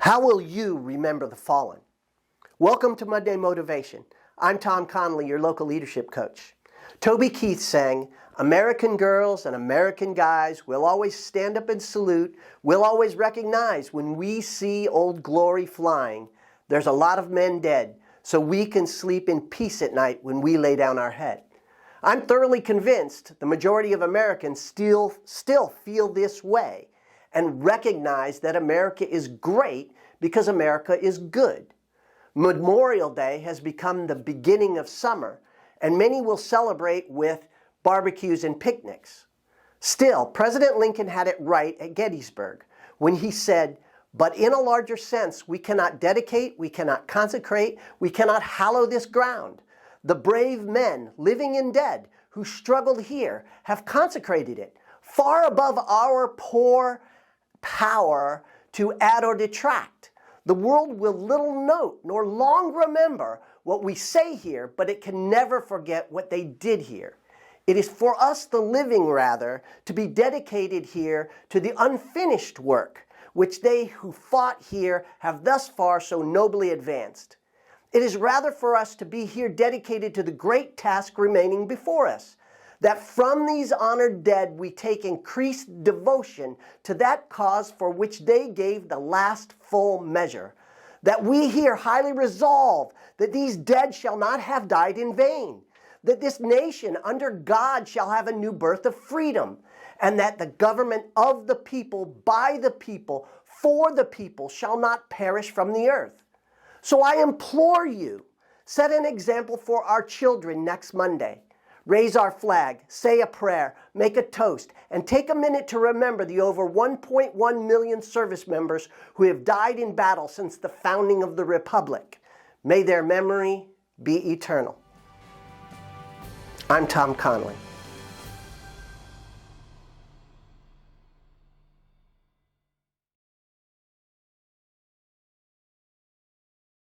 How will you remember the fallen? Welcome to Monday Motivation. I'm Tom Connolly, your local leadership coach. Toby Keith sang, "American girls and American guys will always stand up and salute. We'll always recognize when we see Old Glory flying. There's a lot of men dead, so we can sleep in peace at night when we lay down our head." I'm thoroughly convinced the majority of Americans still feel this way and recognize that America is great because America is good. Memorial Day has become the beginning of summer, and many will celebrate with barbecues and picnics. Still, President Lincoln had it right at Gettysburg when he said, "But in a larger sense, we cannot dedicate, we cannot consecrate, we cannot hallow this ground. The brave men, living and dead, who struggled here have consecrated it, far above our poor power to add or detract. The world will little note nor long remember what we say here, but it can never forget what they did here. It is for us, the living, rather, to be dedicated here to the unfinished work, which they who fought here have thus far so nobly advanced. It is rather for us to be here dedicated to the great task remaining before us, that from these honored dead we take increased devotion to that cause for which they gave the last full measure, that we here highly resolve that these dead shall not have died in vain, that this nation under God shall have a new birth of freedom, and that the government of the people, by the people, for the people shall not perish from the earth. So I implore you, set an example for our children next Monday. Raise our flag, say a prayer, make a toast, and take a minute to remember the over 1.1 million service members who have died in battle since the founding of the Republic. May their memory be eternal. I'm Tom Connolly.